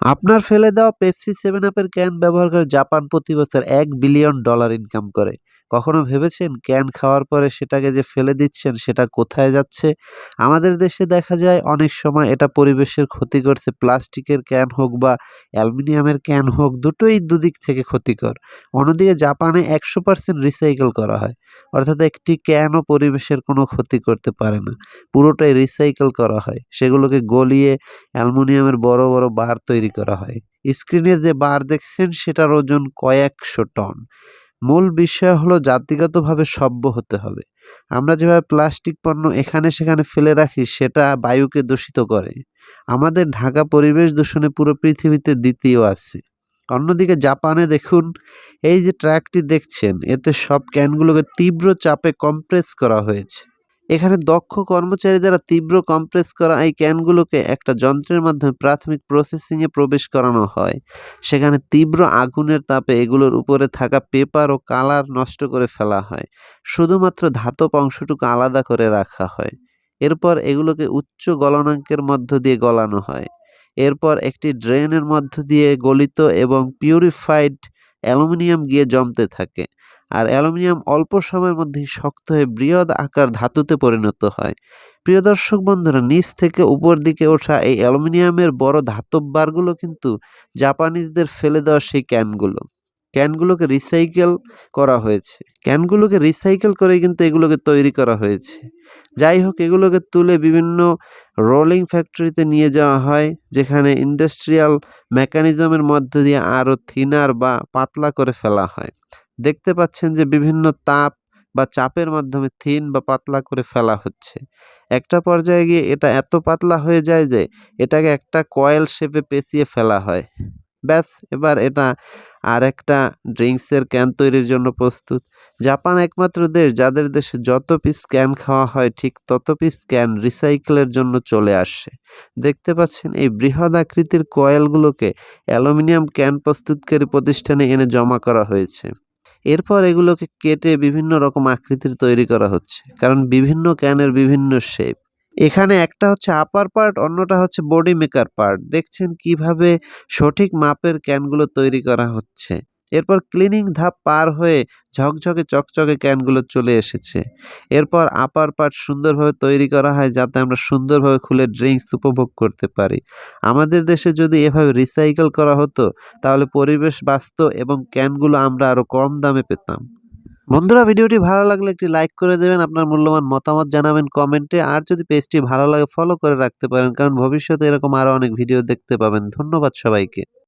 আপনার ফেলে দেওয়া পেপসি 7 আপের ক্যান ব্যবহার করে জাপান প্রতি বছর $1 বিলিয়ন ইনকাম করে। কখনো ভেবেছেন ক্যান খাওয়ার পরে সেটাকে যে ফেলে দিচ্ছেন সেটা কোথায় যাচ্ছে? আমাদের দেশে দেখা যায় অনেক সময় এটা পরিবেশের ক্ষতি করছে। প্লাস্টিকের ক্যান হোক বা অ্যালুমিনিয়ামের ক্যান হোক, দুটোই দুদিক থেকে ক্ষতিকর। অন্যদিকে জাপানে 100% রিসাইকেল করা হয়। অর্থাৎ একটি ক্যানও পরিবেশের কোনো ক্ষতি করতে পারে না। পুরোটাই রিসাইকেল করা হয়। সেগুলোকে গলিয়ে অ্যালুমিনিয়ামের বড়, বড় বার তৈরি করা হয়। স্ক্রিনে যে বার দেখছেন সেটার ওজন কয়েকশো টন। মূল বিষয় হলো জাতিগতভাবে সভ্য হতে হবে। আমরা যেভাবে প্লাস্টিক পণ্য এখানে সেখানে ফেলে রাখি সেটা বায়ুকে দূষিত করে। আমাদের ঢাকা পরিবেশ দূষণে পুরো পৃথিবীতে দ্বিতীয় আছে। অন্যদিকে জাপানে দেখুন, এই যে ট্রাকটি দেখছেন এতে সব ক্যানগুলোকে তীব্র চাপে কম্প্রেস করা হয়েছে। এখানে দক্ষ কর্মচারী দ্বারা তীব্র কম্প্রেস করা এই ক্যানগুলোকে একটা যন্ত্রের মাধ্যমে প্রাথমিক প্রসেসিংয়ে প্রবেশ করানো হয়। সেখানে তীব্র আগুনের তাপে এগুলোর উপরে থাকা পেপার ও কালার নষ্ট করে ফেলা হয়। শুধুমাত্র ধাতব অংশটুকু আলাদা করে রাখা হয়। এরপর এগুলোকে উচ্চ গলনাঙ্কের মধ্য দিয়ে গলানো হয়। এরপর একটি ড্রেনের মধ্য দিয়ে গলিত এবং পিউরিফাইড অ্যালুমিনিয়াম গিয়ে জমতে থাকে। আর অ্যালুমিনিয়াম অল্প সময়ের মধ্যেই শক্ত হয়ে বৃহৎ আকার ধাতুতে পরিণত হয়। প্রিয় দর্শক বন্ধুরা, নিচ থেকে উপর দিকে ওঠা এই অ্যালুমিনিয়ামের বড় ধাতব বারগুলো কিন্তু জাপানিজদের ফেলে দেওয়া সেই ক্যানগুলো। ক্যানগুলোকে রিসাইকেল করা হয়েছে। ক্যানগুলোকে রিসাইকেল করেই কিন্তু এগুলোকে তৈরি করা হয়েছে। যাই হোক, এগুলোকে তুলে বিভিন্ন রোলিং ফ্যাক্টরিতে নিয়ে যাওয়া হয়, যেখানে ইন্ডাস্ট্রিয়াল মেকানিজমের মধ্য দিয়ে আরও থিনার বা পাতলা করে ফেলা হয়। দেখতে পাচ্ছেন যে বিভিন্ন তাপ বা চাপের মাধ্যমে থিন বা পাতলা করে ফেলা হচ্ছে। একটা পর্যায়ে গিয়ে এটা এত পাতলা হয়ে যায় যে এটাকে একটা কয়েল শেপে পেঁচিয়ে ফেলা হয়। ব্যাস, এবার এটা আরেকটা ড্রিংকসের ক্যান তৈরির জন্য প্রস্তুত। জাপান একমাত্র দেশ যাদের দেশে যত পিস ক্যান খাওয়া হয় ঠিক তত পিস ক্যান রিসাইকেলের জন্য চলে আসে। দেখতে পাচ্ছেন এই বৃহৎ আকৃতির কয়েলগুলোকে অ্যালুমিনিয়াম ক্যান প্রস্তুতকারী প্রতিষ্ঠানে এনে জমা করা হয়েছে। এরপর এগুলোকে কেটে বিভিন্ন রকম আকৃতির তৈরি করা হচ্ছে, কারণ বিভিন্ন ক্যানের বিভিন্ন শেপ। এখানে একটা হচ্ছে আপার পার্ট, অন্যটা হচ্ছে বডি মেকার পার্ট। দেখছেন কিভাবে সঠিক মাপের ক্যানগুলো তৈরি করা হচ্ছে। এরপর ক্লিনিং ধাপ পার হয়ে ঝকঝকে চকচকে ক্যানগুলো চলে এসেছে। এরপর আপার পার্ট সুন্দরভাবে তৈরি করা হয় যাতে আমরা সুন্দরভাবে খুলে ড্রিঙ্কস উপভোগ করতে পারি। আমাদের দেশে যদি এভাবে রিসাইকেল করা হতো তাহলে পরিবেশ বাঁচত এবং ক্যানগুলো আমরা আরও কম দামে পেতাম। বন্ধুরা, ভিডিওটি ভালো লাগলে একটি লাইক করে দেবেন, আপনার মূল্যবান মতামত জানাবেন কমেন্টে। আর যদি পেজটি ভালো লাগে ফলো করে রাখতে পারেন, কারণ ভবিষ্যতে এরকম আরও অনেক ভিডিও দেখতে পাবেন। ধন্যবাদ সবাইকে।